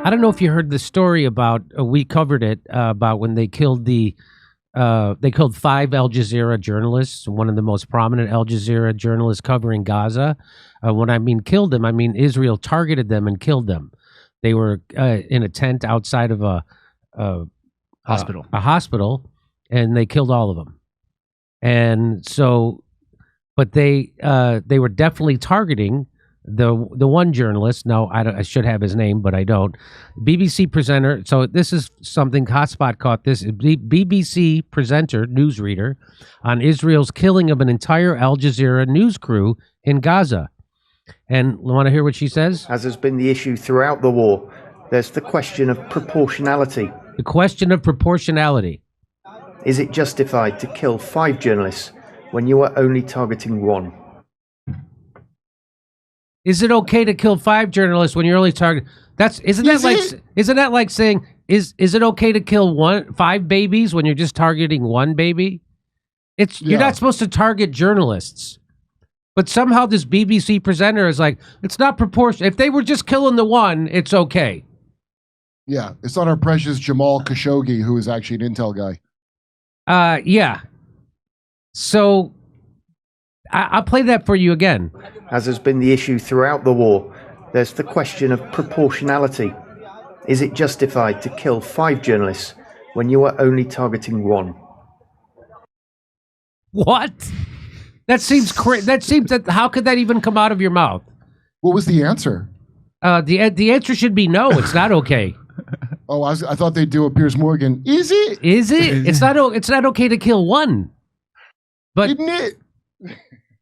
I don't know if you heard the story about, we covered it, about when they killed they killed 5 Al Jazeera journalists, one of the most prominent Al Jazeera journalists covering Gaza. When I mean killed them, I mean Israel targeted them and killed them. They were in a tent outside of a hospital, and they killed all of them. And so, but they were definitely targeting the one journalist. No, I should have his name, but I don't. BBC presenter. So this is something Hotspot caught this. BBC presenter, newsreader, on Israel's killing of an entire Al Jazeera news crew in Gaza. And want to hear what she says? As has been the issue throughout the war, there's the question of proportionality. The question of proportionality. Is it justified to kill 5 journalists when you are only targeting 1? Is it okay to kill 5 journalists when you're only targeting? Isn't that like saying is it okay to kill 5 babies when you're just targeting 1 baby? You're not supposed to target journalists. But somehow this BBC presenter is like, it's not proportional. If they were just killing the 1, it's okay. Yeah, it's not our precious Jamal Khashoggi, who is actually an intel guy. Yeah. So I'll play that for you again. As has been the issue throughout the war, there's the question of proportionality. Is it justified to kill 5 journalists when you are only targeting 1? What? That seems how could that even come out of your mouth? What was the answer? The answer should be no. It's not okay. Oh, I thought they'd do a Piers Morgan. Is it? Is it? It's not okay to kill 1. But isn't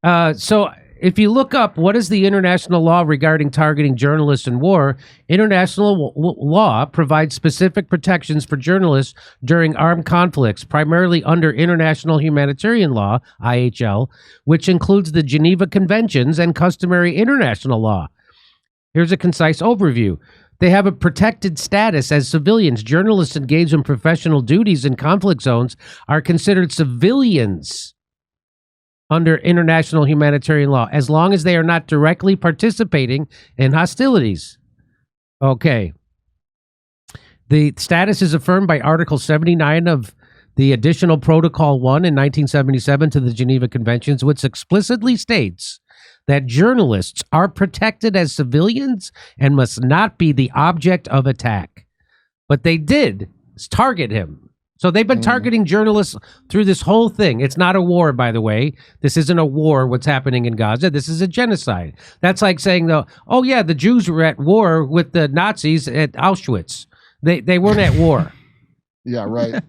it? So if you look up what is the international law regarding targeting journalists in war, international law provides specific protections for journalists during armed conflicts, primarily under international humanitarian law, IHL, which includes the Geneva Conventions and customary international law. Here's a concise overview. They have a protected status as civilians. Journalists engaged in professional duties in conflict zones are considered civilians under international humanitarian law, as long as they are not directly participating in hostilities. Okay. The status is affirmed by Article 79 of the Additional Protocol 1 in 1977 to the Geneva Conventions, which explicitly states that journalists are protected as civilians and must not be the object of attack. But they did target him. So they've been targeting journalists through this whole thing. It's not a war, by the way. This isn't a war, what's happening in Gaza. This is a genocide. That's like saying, the Jews were at war with the Nazis at Auschwitz. They weren't at war. Yeah, right.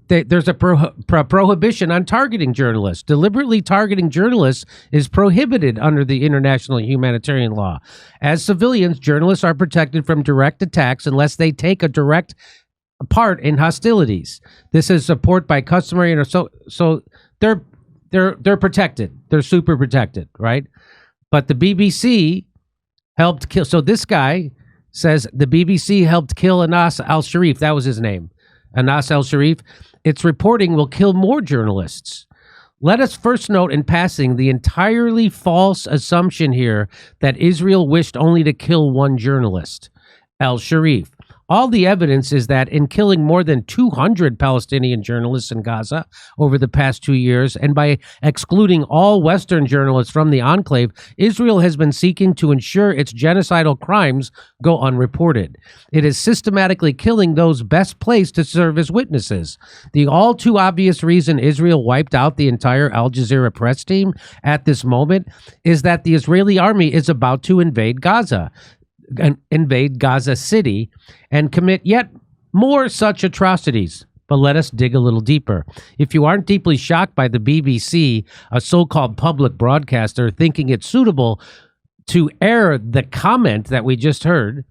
There's a prohibition on targeting journalists. Deliberately targeting journalists is prohibited under the international humanitarian law. As civilians, journalists are protected from direct attacks unless they take a direct part in hostilities. This is support by customary, so they're protected. They're super protected, right? But the BBC helped kill. So this guy says the BBC helped kill Anas al-Sharif. That was his name, Anas al-Sharif. Its reporting will kill more journalists. Let us first note in passing the entirely false assumption here that Israel wished only to kill 1 journalist, al-Sharif. All the evidence is that in killing more than 200 Palestinian journalists in Gaza over the past 2 years, and by excluding all Western journalists from the enclave, Israel has been seeking to ensure its genocidal crimes go unreported. It is systematically killing those best placed to serve as witnesses. The all too obvious reason Israel wiped out the entire Al Jazeera press team at this moment is that the Israeli army is about to invade Gaza City and commit yet more such atrocities. But let us dig a little deeper. If you aren't deeply shocked by the BBC, a so-called public broadcaster, thinking it suitable to air the comment that we just heard,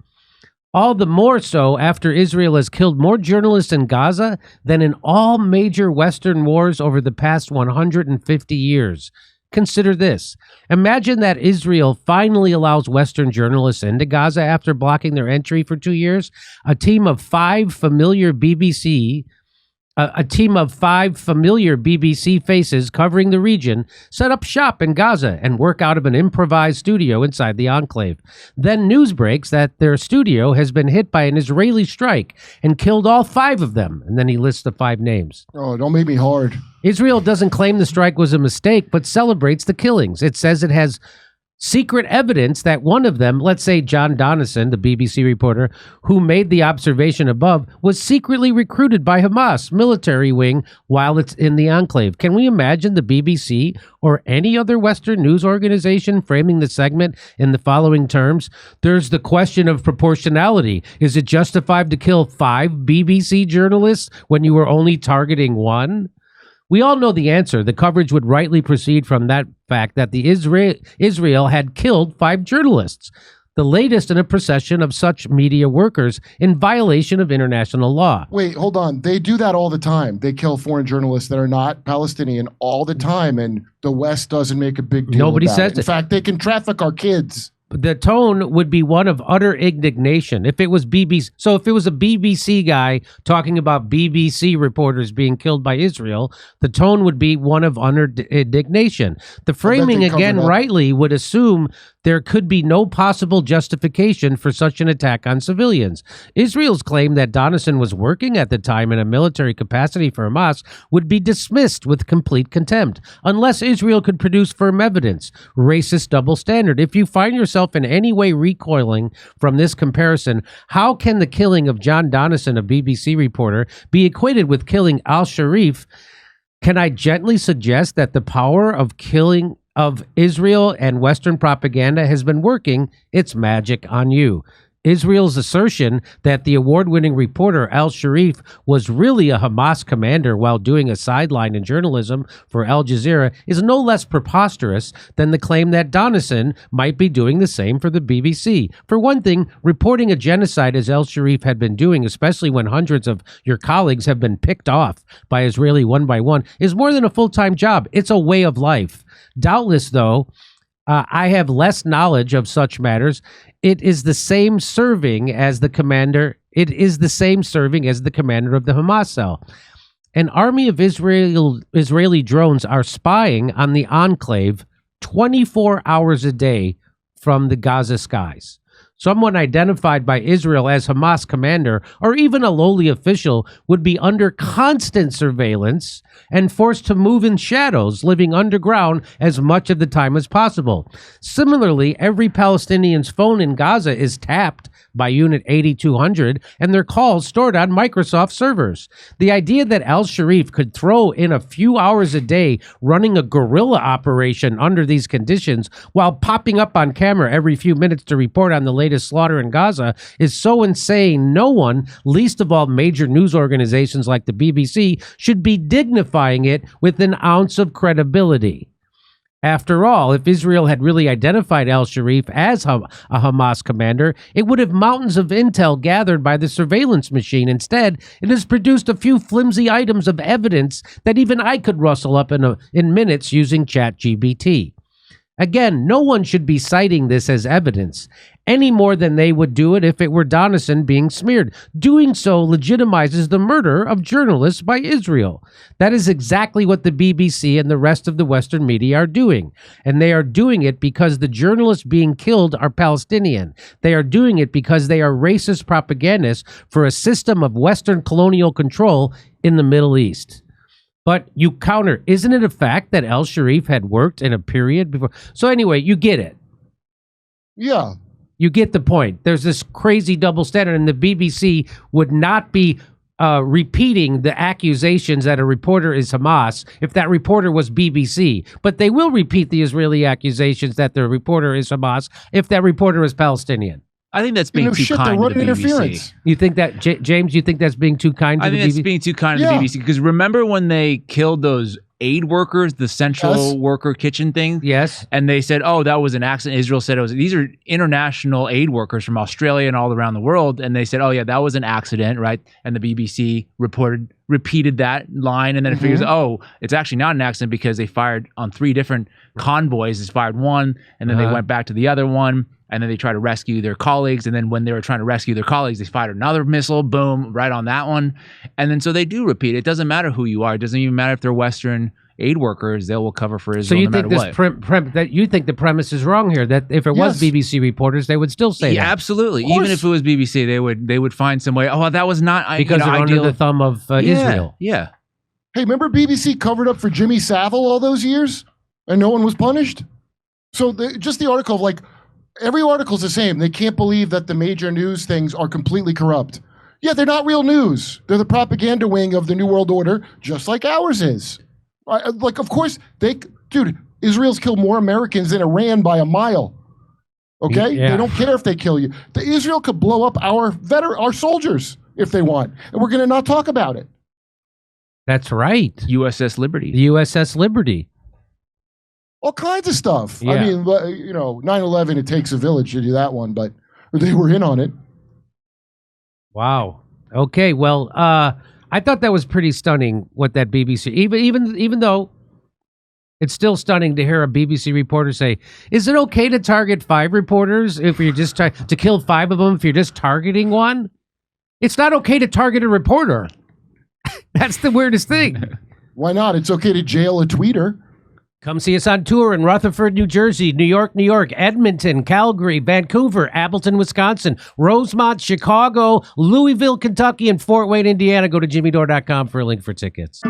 all the more so after Israel has killed more journalists in Gaza than in all major Western wars over the past 150 years. Consider this. Imagine that Israel finally allows Western journalists into Gaza after blocking their entry for 2 years. A team of 5 familiar BBC A team of 5 familiar BBC faces covering the region set up shop in Gaza and work out of an improvised studio inside the enclave. Then news breaks that their studio has been hit by an Israeli strike and killed all 5 of them. And then he lists the 5 names. Oh, don't make me hard. Israel doesn't claim the strike was a mistake, but celebrates the killings. It says it has secret evidence that one of them, let's say John Donison, the BBC reporter who made the observation above, was secretly recruited by Hamas military wing while it's in the enclave. Can we imagine the BBC or any other Western news organization framing the segment in the following terms? There's the question of proportionality. Is it justified to kill 5 BBC journalists when you were only targeting 1? We all know the answer. The coverage would rightly proceed from that fact that the Israel had killed 5 journalists, the latest in a procession of such media workers in violation of international law. Wait, hold on. They do that all the time. They kill foreign journalists that are not Palestinian all the time, and the West doesn't make a big deal Nobody about says it. In fact, they can traffic our kids. The tone would be one of utter indignation if it was BBC. So if it was a BBC guy talking about BBC reporters being killed by Israel, the tone would be one of utter indignation. The framing, again, rightly would assume there could be no possible justification for such an attack on civilians. Israel's claim that Donison was working at the time in a military capacity for Hamas would be dismissed with complete contempt, unless Israel could produce firm evidence. Racist double standard. If you find yourself in any way recoiling from this comparison, how can the killing of John Donison, a BBC reporter, be equated with killing al-Sharif? Can I gently suggest that the power of killing of Israel and Western propaganda has been working its magic on you? Israel's assertion that the award-winning reporter al-Sharif was really a Hamas commander while doing a sideline in journalism for Al Jazeera is no less preposterous than the claim that Donison might be doing the same for the BBC. For one thing, reporting a genocide as al-Sharif had been doing, especially when hundreds of your colleagues have been picked off by Israeli one by one, is more than a full-time job. It's a way of life. Doubtless, though, I have less knowledge of such matters. It is the same serving as the commander. It is the same serving as the commander of the Hamas cell. An army of Israeli drones are spying on the enclave 24 hours a day from the Gaza skies. Someone identified by Israel as Hamas commander or even a lowly official would be under constant surveillance and forced to move in shadows, living underground as much of the time as possible. Similarly, every Palestinian's phone in Gaza is tapped by Unit 8200 and their calls stored on Microsoft servers. The idea that al-Sharif could throw in a few hours a day running a guerrilla operation under these conditions while popping up on camera every few minutes to report on the latest slaughter in Gaza is so insane no one, least of all major news organizations like the BBC, should be dignifying it with an ounce of credibility. After all, if Israel had really identified al-Sharif as a Hamas commander, it would have mountains of intel gathered by the surveillance machine. Instead, it has produced a few flimsy items of evidence that even I could rustle up in minutes using ChatGPT. Again, no one should be citing this as evidence, any more than they would do it if it were Donison being smeared. Doing so legitimizes the murder of journalists by Israel. That is exactly what the BBC and the rest of the Western media are doing. And they are doing it because the journalists being killed are Palestinian. They are doing it because they are racist propagandists for a system of Western colonial control in the Middle East. But you counter, isn't it a fact that al-Sharif had worked in a period before? So anyway, you get it. Yeah. You get the point. There's this crazy double standard, and the BBC would not be repeating the accusations that a reporter is Hamas if that reporter was BBC. But they will repeat the Israeli accusations that the reporter is Hamas if that reporter is Palestinian. I think that's being too kind to the BBC. Interference. You think that, James, you think that's being too kind to the BBC? I think that's being too kind to the BBC. Because remember when they killed those aid workers, the central worker kitchen thing? Yes. And they said, oh, that was an accident. Israel said it was. These are international aid workers from Australia and all around the world. And they said, oh, yeah, that was an accident, right? And the BBC repeated that line. And then it figures, oh, it's actually not an accident because they fired on 3 different convoys. They fired one, and then they went back to the other one. and then they try to rescue their colleagues, and then when they were trying to rescue their colleagues, they fired another missile, boom, right on that one. And then so they do repeat. It doesn't matter who you are. It doesn't even matter if they're Western aid workers, they will cover for Israel no matter what. That you think the premise is wrong here, that if it was BBC reporters, they would still say that. Absolutely. Even if it was BBC, they would find some way, oh, that was not because they're ideal. under the thumb of Israel. Yeah. Hey, remember BBC covered up for Jimmy Savile all those years and no one was punished? So just the article of like, every article's the same. They can't believe that the major news things are completely corrupt. Yeah, they're not real news. They're the propaganda wing of the New World Order, just like ours is. Like, of course, dude, Israel's killed more Americans than Iran by a mile. Okay? Yeah. They don't care if they kill you. Israel could blow up our soldiers if they want. And we're going to not talk about it. That's right. USS Liberty. The USS Liberty. All kinds of stuff. Yeah. I mean, 9/11, it takes a village to do that one, but they were in on it. Wow. Okay, well, I thought that was pretty stunning what that BBC, even though it's still stunning to hear a BBC reporter say, is it okay to target 5 reporters if you're just trying to kill 5 of them if you're just targeting one? It's not okay to target a reporter. That's the weirdest thing. Why not? It's okay to jail a tweeter. Come see us on tour in Rutherford, New Jersey, New York, Edmonton, Calgary, Vancouver, Appleton, Wisconsin, Rosemont, Chicago, Louisville, Kentucky, and Fort Wayne, Indiana. Go to jimmydore.com for a link for tickets.